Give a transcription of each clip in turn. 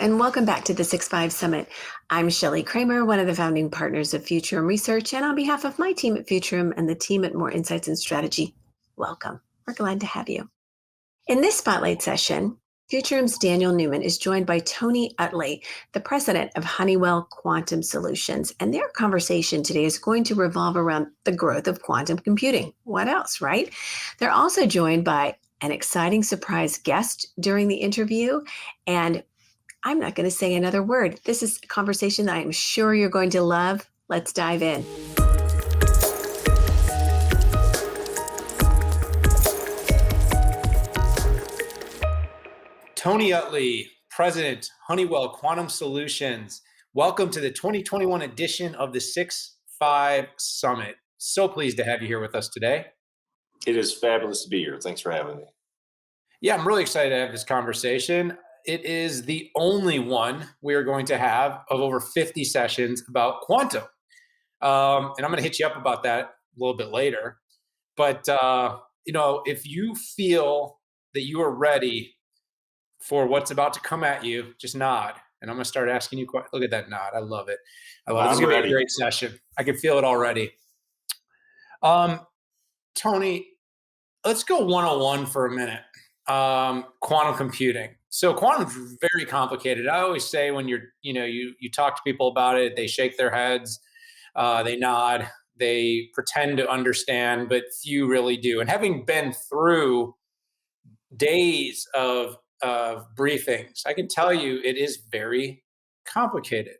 and welcome back to the 6-5 Summit. I'm Shelley Kramer, one of the founding partners of Futurum Research, and on behalf of my team at Futurum and the team at Moor Insights and Strategy, welcome. We're glad to have you. In this spotlight session, Futurum's Daniel Newman is joined by Tony Uttley, the president of Honeywell Quantum Solutions, and their conversation today is going to revolve around the growth of quantum computing. What else, right? They're also joined by an exciting surprise guest during the interview, and I'm not going to say another word. This is a conversation that I'm sure you're going to love. Let's dive in. Tony Uttley, President, Honeywell Quantum Solutions. Welcome to the 2021 edition of the 6-5 Summit. So pleased to have you here with us today. It is fabulous to be here. Thanks for having me. Yeah, I'm really excited to have this conversation. It is the only one we are going to have of over 50 sessions about quantum. And I'm going to hit you up about that a little bit later. But, if you feel that you are ready for what's about to come at you, just nod. And I'm going to start asking you, look at that nod. I love it. I love it. This is going to be a great session. I can feel it already. Tony, let's go 101 for a minute. Quantum computing. So quantum is very complicated. I always say when you talk to people about it, they shake their heads, they nod, they pretend to understand, but few really do. And having been through days of briefings, I can tell you it is very complicated.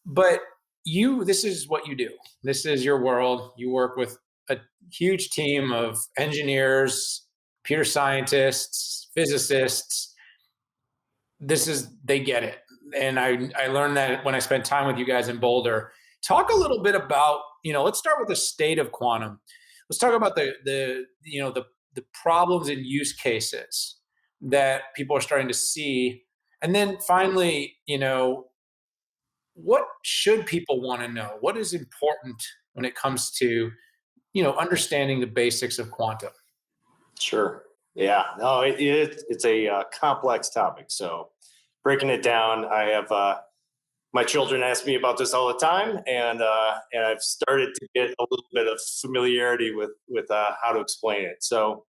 But this is what you do. This is your world. You work with a huge team of engineers, computer scientists, physicists. They get it. And I learned that when I spent time with you guys in Boulder. Talk a little bit about, let's start with the state of quantum. Let's talk about the problems and use cases that people are starting to see. And then finally, what should people want to know? What is important when it comes to, understanding the basics of quantum? Sure. Yeah. No, it's a complex topic. So breaking it down, I have my children ask me about this all the time, and I've started to get a little bit of familiarity with how to explain it. So,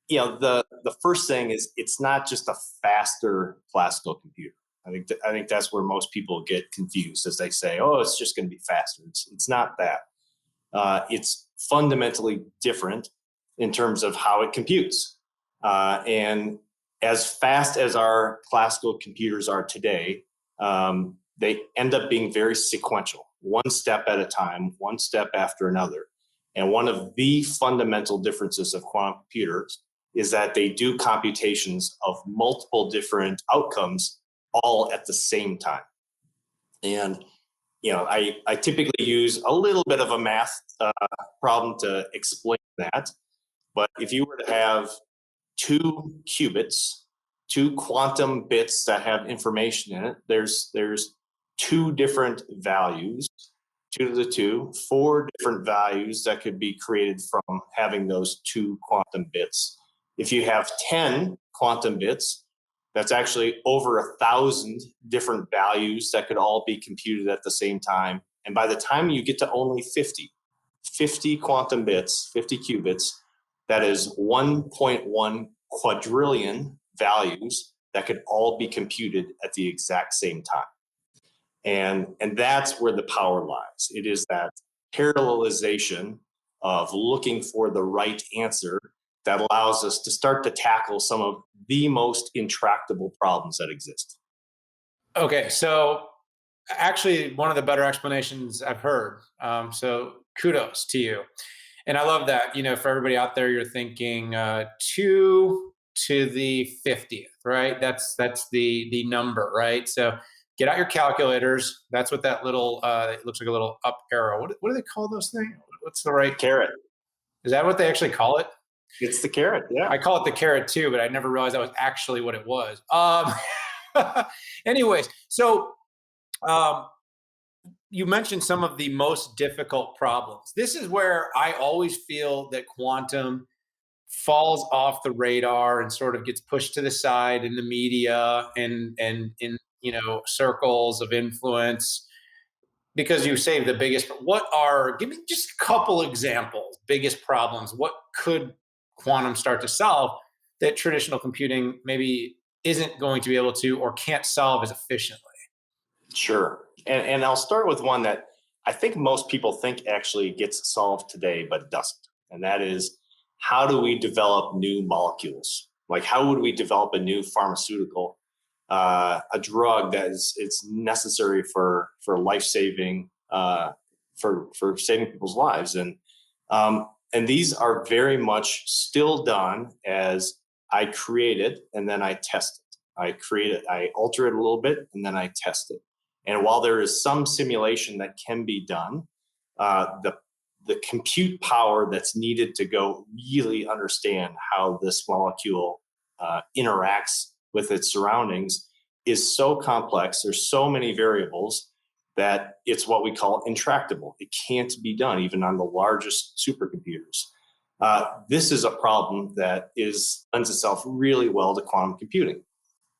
the first thing is it's not just a faster classical computer. I think that's where most people get confused as they say, "Oh, it's just going to be faster." It's not that. It's fundamentally different in terms of how it computes. And as fast as our classical computers are today, they end up being very sequential, one step at a time, one step after another. And one of the fundamental differences of quantum computers is that they do computations of multiple different outcomes all at the same time. And I typically use a little bit of a math problem to explain that. But if you were to have two qubits, two quantum bits that have information in it, there's two different values, 2 to the 2, 4 different values that could be created from having those two quantum bits. If you have 10 quantum bits, that's actually over 1,000 different values that could all be computed at the same time. And by the time you get to only 50 quantum bits, 50 qubits, that is 1.1 quadrillion values that could all be computed at the exact same time. And that's where the power lies. It is that parallelization of looking for the right answer that allows us to start to tackle some of the most intractable problems that exist. Okay, so actually one of the better explanations I've heard. So kudos to you. And I love that, for everybody out there, you're thinking 2 to the 50th, right? That's the number, right? So get out your calculators. That's what that little, it looks like a little up arrow. What do they call those things? What's the right? Caret. Is that what they actually call it? It's the caret, yeah. I call it the caret too, but I never realized that was actually what it was. Anyways, so you mentioned some of the most difficult problems. This is where I always feel that quantum falls off the radar and sort of gets pushed to the side in the media and in circles of influence, because you say the biggest, give me just a couple examples, biggest problems. What could quantum start to solve that traditional computing maybe isn't going to be able to or can't solve as efficiently? Sure. And I'll start with one that I think most people think actually gets solved today, but doesn't. And that is, how do we develop new molecules? Like, how would we develop a new pharmaceutical, a drug that is it's necessary for life-saving, for saving people's lives? And these are very much still done as I create it and then I test it. I create it, I alter it a little bit, and then I test it. And while there is some simulation that can be done, the compute power that's needed to go really understand how this molecule interacts with its surroundings is so complex. There's so many variables that it's what we call intractable. It can't be done even on the largest supercomputers. This is a problem that lends itself really well to quantum computing,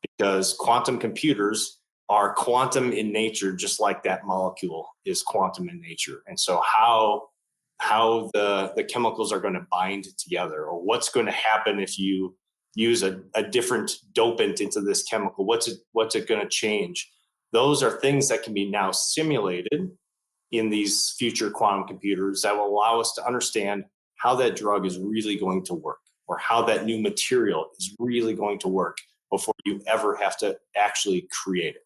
because quantum computers are quantum in nature, just like that molecule is quantum in nature. And so how the chemicals are going to bind together, or what's going to happen if you use a different dopant into this chemical, what's it going to change? Those are things that can be now simulated in these future quantum computers that will allow us to understand how that drug is really going to work, or how that new material is really going to work before you ever have to actually create it.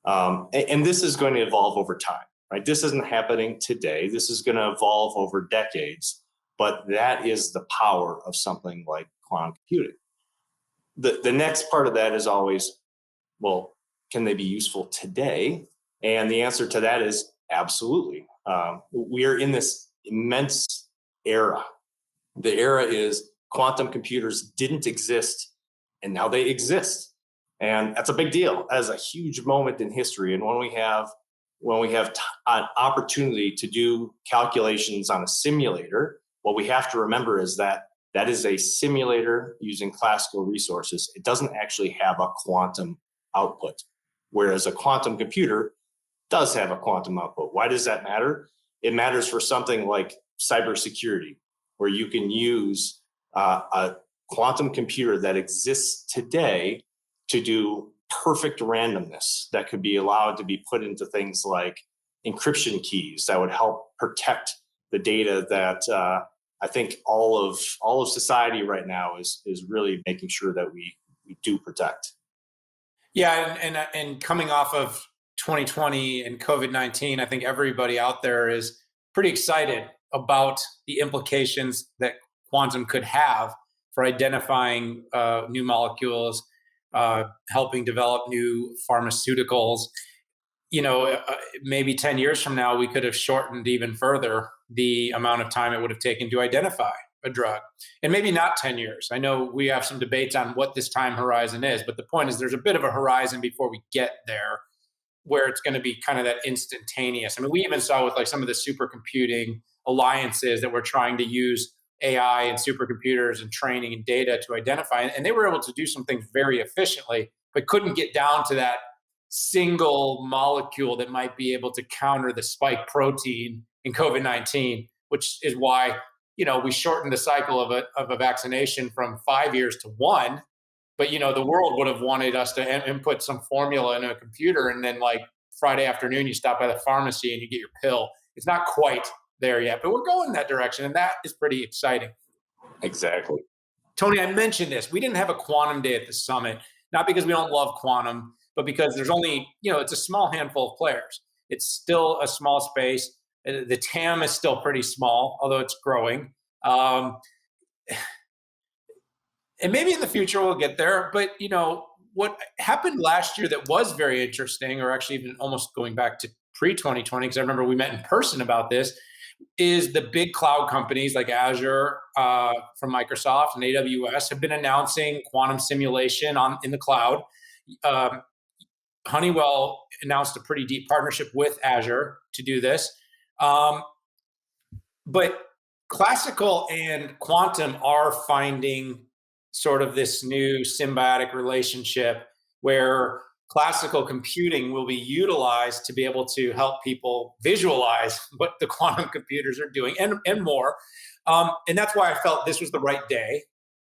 And this is going to evolve over time, right? This isn't happening today. This is going to evolve over decades, but that is the power of something like quantum computing. The next part of that is always, well, can they be useful today? And the answer to that is absolutely. We are in this immense era. The era is quantum computers didn't exist, and now they exist. And that's a big deal. That is a huge moment in history. And when we have an opportunity to do calculations on a simulator, what we have to remember is that is a simulator using classical resources. It doesn't actually have a quantum output, whereas a quantum computer does have a quantum output. Why does that matter? It matters for something like cybersecurity, where you can use a quantum computer that exists today to do perfect randomness that could be allowed to be put into things like encryption keys that would help protect the data that I think all of society right now is really making sure that we do protect. Yeah, and coming off of 2020 and COVID-19, I think everybody out there is pretty excited about the implications that quantum could have for identifying new molecules, helping develop new pharmaceuticals. Maybe 10 years from now, we could have shortened even further the amount of time it would have taken to identify a drug. And maybe not 10 years. I know we have some debates on what this time horizon is, but the point is there's a bit of a horizon before we get there where it's going to be kind of that instantaneous. I mean, we even saw with like some of the supercomputing alliances that were trying to use AI and supercomputers and training and data to identify, and they were able to do some things very efficiently, but couldn't get down to that single molecule that might be able to counter the spike protein in COVID-19, which is why, we shortened the cycle of a vaccination from 5 years to 1. But, the world would have wanted us to input some formula in a computer, and then like Friday afternoon, you stop by the pharmacy and you get your pill. It's not quite there yet, but we're going in that direction, and that is pretty exciting. Exactly. Tony, I mentioned this. We didn't have a quantum day at the summit, not because we don't love quantum, but because there's only, it's a small handful of players. It's still a small space. The TAM is still pretty small, although it's growing. And maybe in the future we'll get there. But, what happened last year that was very interesting, or actually even almost going back to pre-2020, because I remember we met in person about this, is the big cloud companies like Azure from Microsoft and AWS have been announcing quantum simulation in the cloud. Honeywell announced a pretty deep partnership with Azure to do this. But classical and quantum are finding sort of this new symbiotic relationship where classical computing will be utilized to be able to help people visualize what the quantum computers are doing and more. And that's why I felt this was the right day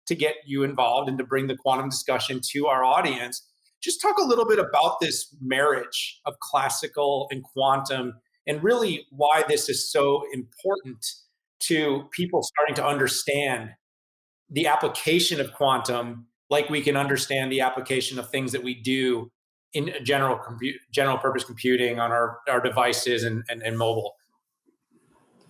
to get you involved and to bring the quantum discussion to our audience. Just talk a little bit about this marriage of classical and quantum and really why this is so important to people starting to understand the application of quantum, like we can understand the application of things that we do in general purpose computing on our devices and mobile.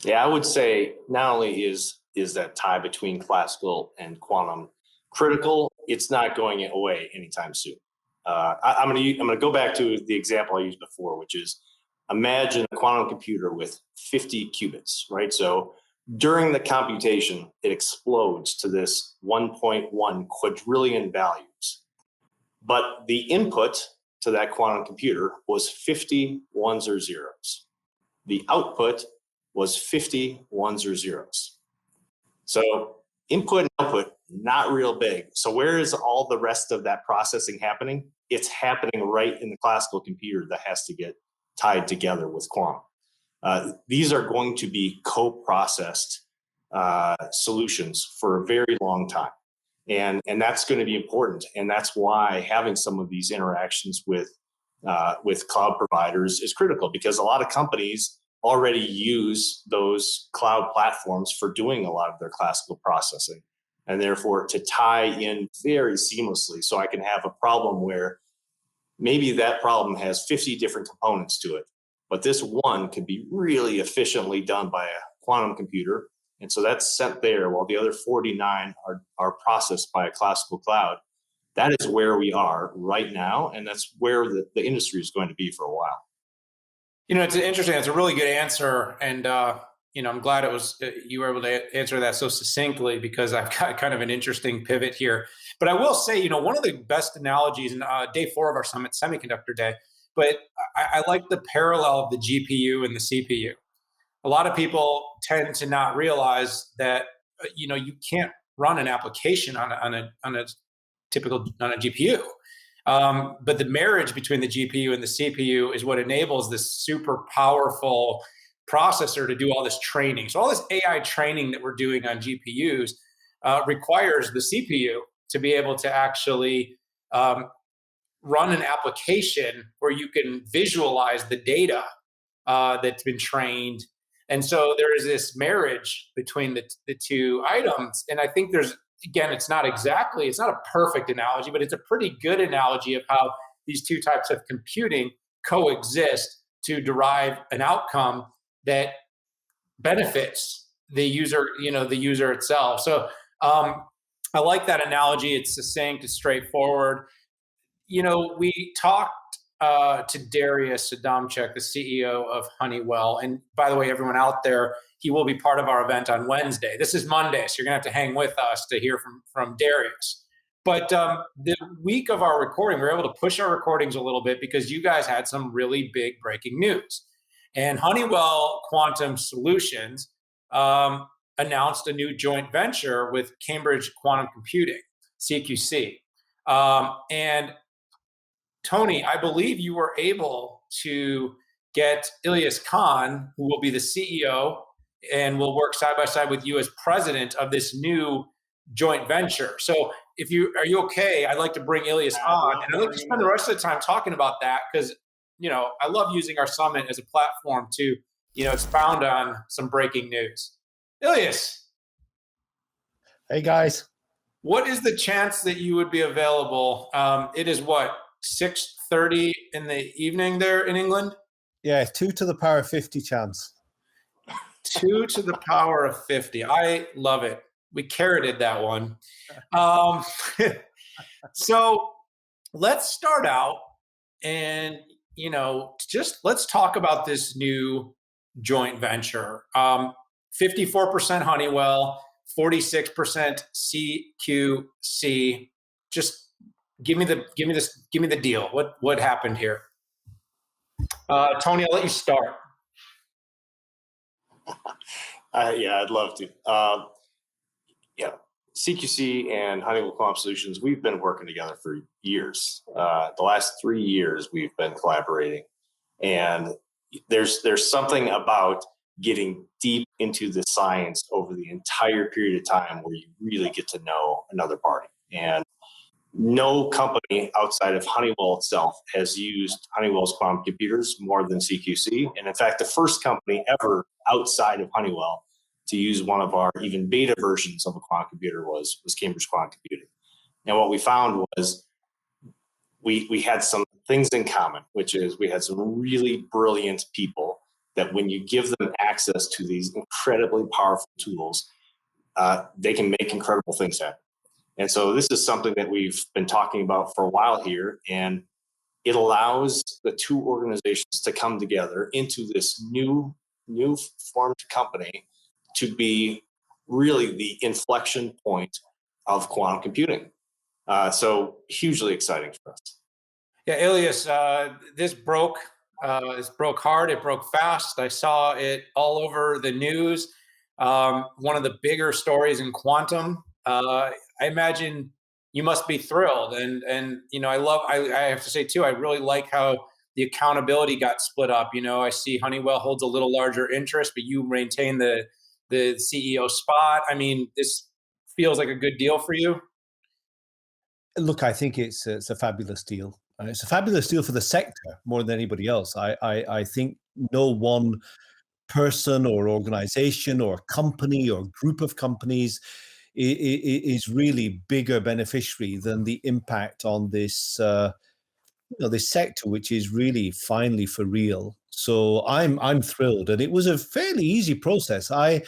Yeah, I would say not only is that tie between classical and quantum critical, it's not going away anytime soon. I'm going to go back to the example I used before, which is imagine a quantum computer with 50 qubits, right? So during the computation, it explodes to this 1.1 quadrillion values. But the input to that quantum computer was 50 ones or zeros. The output was 50 ones or zeros. So input and output, not real big. So where is all the rest of that processing happening? It's happening right in the classical computer that has to get tied together with quantum. These are going to be co-processed solutions for a very long time. And that's going to be important. And that's why having some of these interactions with cloud providers is critical, because a lot of companies already use those cloud platforms for doing a lot of their classical processing, and therefore to tie in very seamlessly. So I can have a problem where maybe that problem has 50 different components to it, but this one can be really efficiently done by a quantum computer. And so that's sent there while the other 49 are processed by a classical cloud. That is where we are right now. And that's where the industry is going to be for a while. It's interesting. It's a really good answer. And, I'm glad you were able to answer that so succinctly, because I've got kind of an interesting pivot here. But I will say, one of the best analogies in day 4 of our summit, Semiconductor Day, but I like the parallel of the GPU and the CPU. A lot of people tend to not realize that, you can't run an application on a GPU. But the marriage between the GPU and the CPU is what enables this super powerful processor to do all this training. So all this AI training that we're doing on GPUs requires the CPU to be able to actually run an application where you can visualize the data that's been trained. And so there is this marriage between the two items. And I think again, it's not a perfect analogy, but it's a pretty good analogy of how these two types of computing coexist to derive an outcome that benefits the user, the user itself. So I like that analogy. It's succinct, it's straightforward. We talked to Darius Adamczyk, the CEO of Honeywell. And by the way, everyone out there, he will be part of our event on Wednesday. This is Monday, so you're going to have to hang with us to hear from Darius. But the week of our recording, we were able to push our recordings a little bit because you guys had some really big breaking news. And Honeywell Quantum Solutions announced a new joint venture with Cambridge Quantum Computing, CQC. And Tony, I believe you were able to get Ilyas Khan, who will be the CEO and will work side by side with you as president of this new joint venture. So are you okay? I'd like to bring Ilyas on, and I'd like to spend the rest of the time talking about that, because, I love using our summit as a platform to, expound on some breaking news. Ilyas. Hey, guys. What is the chance that you would be available? It is what, 6:30 in the evening there in England? Yeah, 2 to the power of 50 chance. 2 to the power of 50. I love it. We carroted that one. So let's start out and, let's talk about this new joint venture. 54% Honeywell, 46% CQC. Just give me the deal. What happened here? Tony, I'll let you start. Yeah, I'd love to. CQC and Honeywell Quantum Solutions, we've been working together for years. The last 3 years, we've been collaborating, and there's something about getting deep into the science over the entire period of time where you really get to know another party. And no company outside of Honeywell itself has used Honeywell's quantum computers more than CQC. And in fact, the first company ever outside of Honeywell to use one of our even beta versions of a quantum computer was Cambridge Quantum Computing. And what we found was we had some things in common, which is we had some really brilliant people that when you give them access to these incredibly powerful tools, they can make incredible things happen. And so this is something that we've been talking about for a while here, and it allows the two organizations to come together into this new formed company to be really the inflection point of quantum computing. So hugely exciting for us. Yeah, Elias, this broke hard. It broke fast. I saw it all over the news. One of the bigger stories in quantum. I imagine you must be thrilled, and I have to say too, I really like how the accountability got split up. I see Honeywell holds a little larger interest, but you maintain the CEO spot. I mean, this feels like a good deal for you. Look, I think it's a fabulous deal. It's a fabulous deal for the sector more than anybody else. I think no one person or organization or company or group of companies is really bigger beneficiary than the impact on this this sector, which is really finally for real. So I'm thrilled, and it was a fairly easy process. I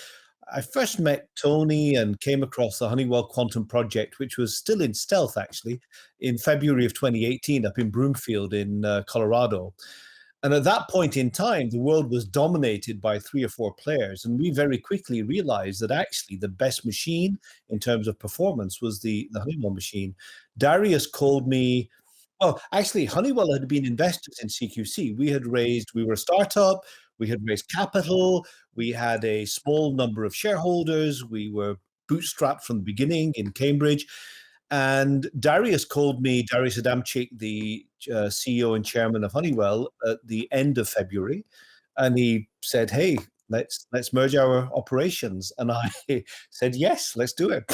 first met Tony and came across the Honeywell Quantum Project, which was still in stealth, actually, in February of 2018 up in Broomfield in Colorado. And at that point in time, the world was dominated by 3 or 4 players. And we very quickly realized that actually the best machine in terms of performance was the Honeywell machine. Darius called me. Well, actually, Honeywell had been investors in CQC. We were a startup, we had raised capital, we had a small number of shareholders, we were bootstrapped from the beginning in Cambridge. And Darius called me, Darius Adamczyk, the CEO and chairman of Honeywell, at the end of February. And he said, hey, let's merge our operations. And I said, yes, let's do it.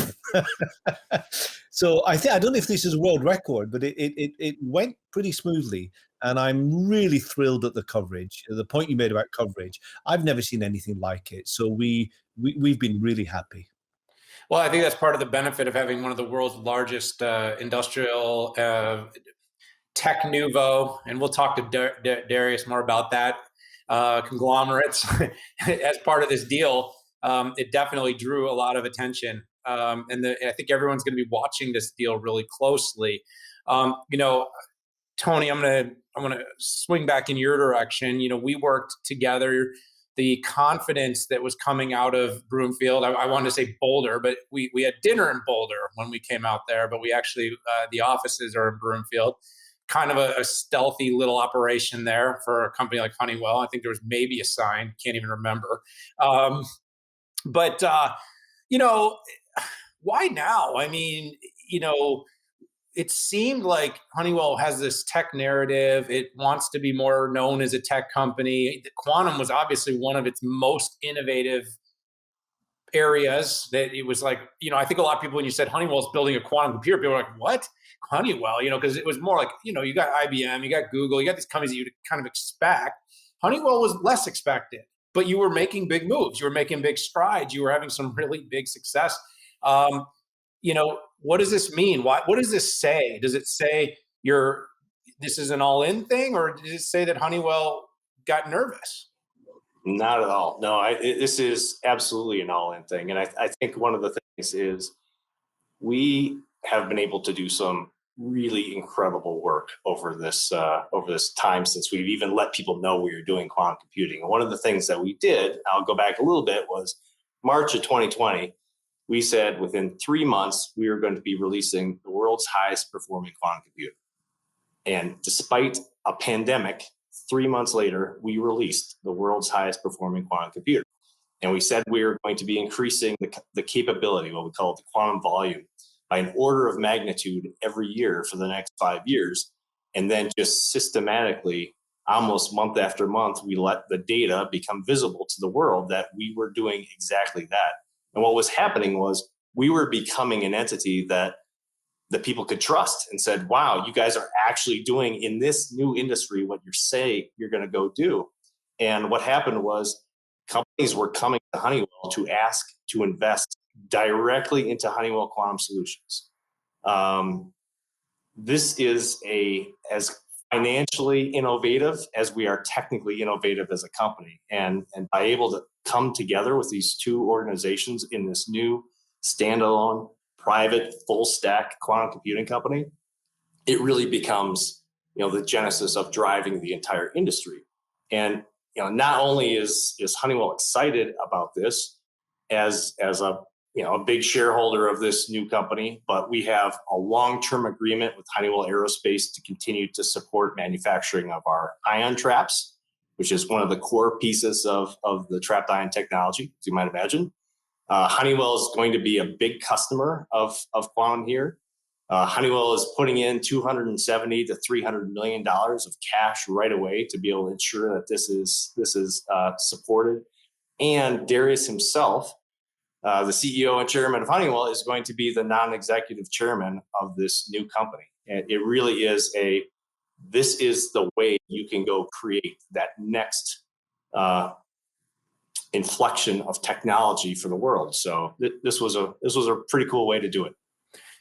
So I don't know if this is a world record, but it went pretty smoothly. And I'm really thrilled at the coverage. The point you made about coverage, I've never seen anything like it. So we've been really happy. Well, I think that's part of the benefit of having one of the world's largest industrial tech nouveau, and we'll talk to Darius more about that, conglomerates as part of this deal. It definitely drew a lot of attention, and I think everyone's going to be watching this deal really closely. Tony, I'm gonna swing back in your direction. We worked together. The confidence that was coming out of Broomfield, I wanted to say Boulder, but we had dinner in Boulder when we came out there, but we actually, the offices are in Broomfield. Kind of a stealthy little operation there for a company like Honeywell. I think there was maybe a sign, can't even remember. But why now? I mean, it seemed like Honeywell has this tech narrative. It wants to be more known as a tech company. Quantum was obviously one of its most innovative areas. That it was like, I think a lot of people, when you said Honeywell's building a quantum computer, people were like, what? Honeywell, because it was more like, you got IBM, you got Google, you got these companies that you would kind of expect. Honeywell was less expected, but you were making big moves. You were making big strides. You were having some really big success. What does this mean? What does this say? Does it say this is an all-in thing, or does it say that Honeywell got nervous? Not at all. No, this is absolutely an all-in thing. And I think one of the things is we have been able to do some really incredible work over this time since we've even let people know we were doing quantum computing. And one of the things that we did, I'll go back a little bit, was March of 2020. We said within 3 months, we were going to be releasing the world's highest performing quantum computer. And despite a pandemic, 3 months later, we released the world's highest performing quantum computer. And we said we were going to be increasing the capability, what we call the quantum volume, by an order of magnitude every year for the next 5 years. And then just systematically, almost month after month, we let the data become visible to the world that we were doing exactly that. And what was happening was we were becoming an entity that the people could trust and said, wow, you guys are actually doing in this new industry what you say you're going to go do. And what happened was companies were coming to Honeywell to ask to invest directly into Honeywell Quantum Solutions. This is as financially innovative as we are technically innovative as a company. And by able to come together with these two organizations in this new standalone, private, full stack quantum computing company, it really becomes, the genesis of driving the entire industry. And not only is Honeywell excited about this as a big shareholder of this new company, but we have a long-term agreement with Honeywell Aerospace to continue to support manufacturing of our ion traps, which is one of the core pieces of the trapped ion technology, as you might imagine. Honeywell is going to be a big customer of quantum here. Honeywell is putting in $270 to $300 million of cash right away to be able to ensure that this is supported. And Darius himself, the CEO and chairman of Honeywell, is going to be the non-executive chairman of this new company. And it really is this is the way you can go create that next inflection of technology for the world. So this was a pretty cool way to do it.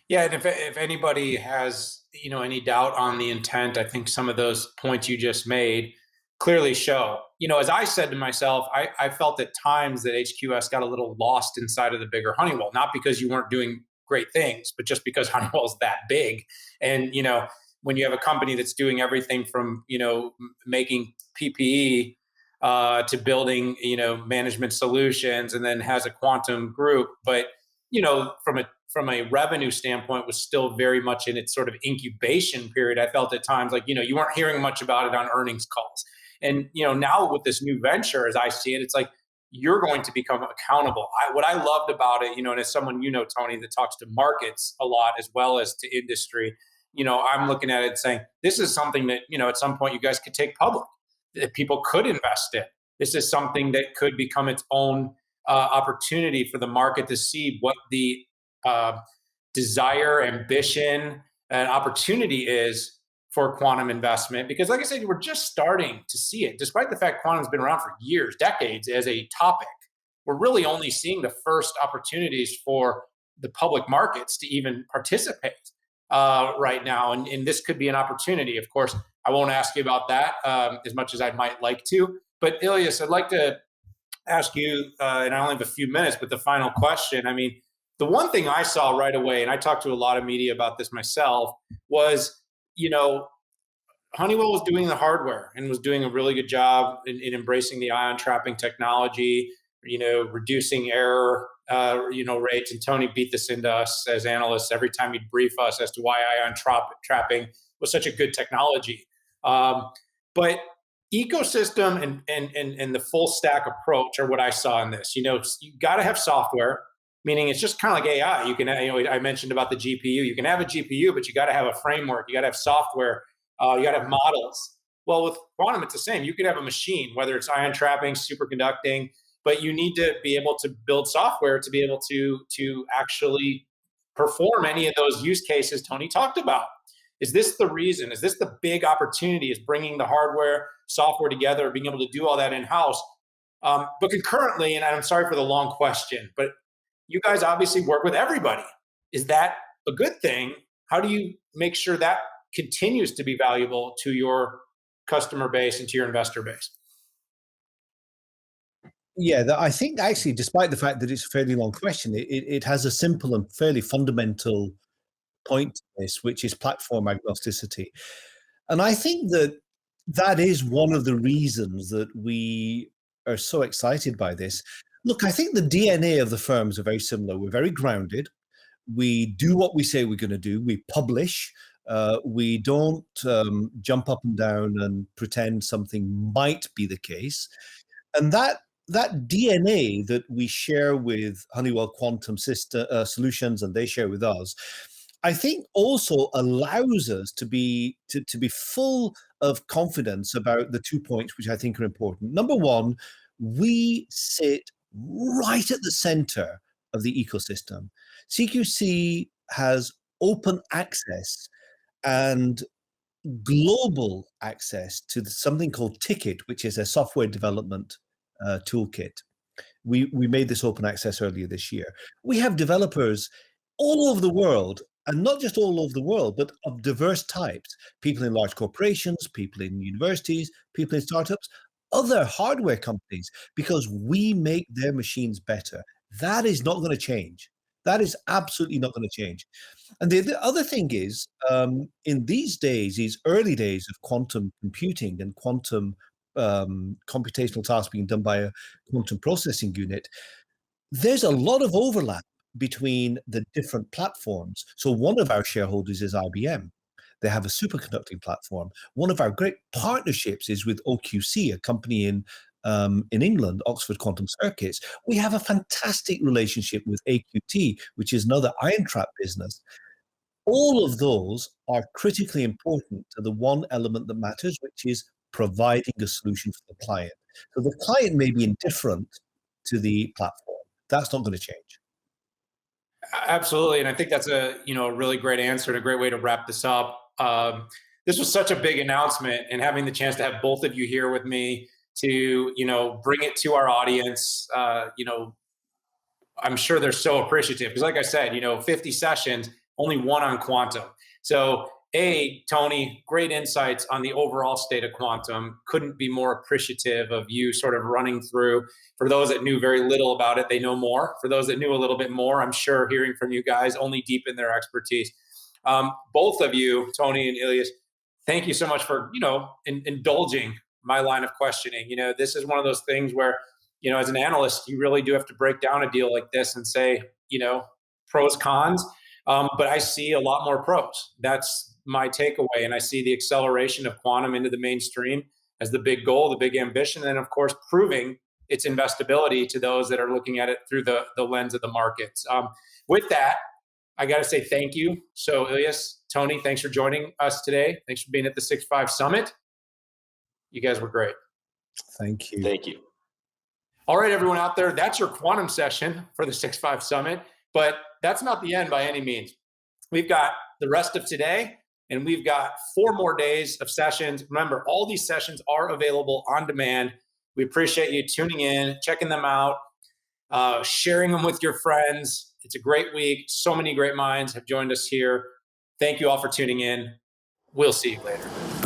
Yeah, and if anybody has any doubt on the intent, I think some of those points you just made clearly show. As I said to myself, I felt at times that HQS got a little lost inside of the bigger Honeywell, not because you weren't doing great things, but just because Honeywell's that big. And when you have a company that's doing everything from making PPE to building management solutions, and then has a quantum group, but from a revenue standpoint was still very much in its sort of incubation period. I felt at times like you weren't hearing much about it on earnings calls. And now with this new venture, as I see it, it's like you're going to become accountable. What I loved about it, and as someone Tony, that talks to markets a lot as well as to industry, I'm looking at it saying this is something that at some point you guys could take public, that people could invest in. This is something that could become its own opportunity for the market to see what the desire, ambition, and opportunity is for quantum investment. Because like I said, we're just starting to see it. Despite the fact quantum's been around for years, decades as a topic, we're really only seeing the first opportunities for the public markets to even participate right now. And this could be an opportunity. Of course, I won't ask you about that as much as I might like to. But Ilyas, I'd like to ask you, and I only have a few minutes, but the final question. I mean, the one thing I saw right away, and I talked to a lot of media about this myself, was, Honeywell was doing the hardware and was doing a really good job in embracing the ion trapping technology, reducing error, rates. And Tony beat this into us as analysts every time he'd brief us as to why ion trapping was such a good technology. But ecosystem and the full stack approach are what I saw in this. You got to have software, meaning it's just kind of like AI. You can, I mentioned about the GPU. You can have a GPU, but you got to have a framework. You got to have software. You got to have models. Well, with quantum, it's the same. You could have a machine, whether it's ion trapping, superconducting, but you need to be able to build software to be able to actually perform any of those use cases Tony talked about. Is this the reason? Is this the big opportunity? Is bringing the hardware, software together, being able to do all that in-house? But concurrently, and I'm sorry for the long question, but you guys obviously work with everybody. Is that a good thing? How do you make sure that continues to be valuable to your customer base and to your investor base? Yeah, I think actually, despite the fact that it's a fairly long question, it has a simple and fairly fundamental point to this, which is platform agnosticity. And I think that is one of the reasons that we are so excited by this. Look, I think the DNA of the firms are very similar. We're very grounded. We do what we say we're going to do. We publish. We don't jump up and down and pretend something might be the case. And that that DNA that we share with Honeywell Quantum Solutions and they share with us, I think also allows us to be full of confidence about the 2 points which I think are important. Number one, we sit right at the center of the ecosystem. CQC has open access and global access to something called Ticket, which is a software development toolkit. We made this open access earlier this year. We have developers all over the world, and not just all over the world, but of diverse types. People in large corporations, people in universities, people in startups, other hardware companies, because we make their machines better. That is not going to change. That is absolutely not going to change. And the other thing is, in these days, these early days of quantum computing and quantum computational tasks being done by a quantum processing unit, there's a lot of overlap between the different platforms. So one of our shareholders is IBM. They have a superconducting platform. One of our great partnerships is with OQC, a company in England, Oxford Quantum Circuits. We have a fantastic relationship with AQT, which is another ion trap business. All of those are critically important to the one element that matters, which is providing a solution for the client. So the client may be indifferent to the platform. That's not going to change. Absolutely, and I think that's a really great answer and a great way to wrap this up. This was such a big announcement, and having the chance to have both of you here with me to bring it to our audience, I'm sure they're so appreciative because, like I said, 50 sessions, only one on quantum. So, Tony, great insights on the overall state of quantum. Couldn't be more appreciative of you sort of running through. For those that knew very little about it, they know more. For those that knew a little bit more, I'm sure hearing from you guys only deepened their expertise. Both of you, Tony and Ilyas, thank you so much for indulging my line of questioning. This is one of those things where as an analyst, you really do have to break down a deal like this and say pros, cons. But I see a lot more pros. That's my takeaway. And I see the acceleration of quantum into the mainstream as the big goal, the big ambition, and of course, proving its investability to those that are looking at it through the lens of the markets. With that, I got to say thank you. So Ilyas, Tony, thanks for joining us today. Thanks for being at the 6.5 Summit. You guys were great. Thank you. Thank you. All right, everyone out there, that's your quantum session for the 6.5 Summit. But that's not the end by any means. We've got the rest of today, and we've got 4 more days of sessions. Remember, all these sessions are available on demand. We appreciate you tuning in, checking them out, sharing them with your friends. It's a great week. So many great minds have joined us here. Thank you all for tuning in. We'll see you later.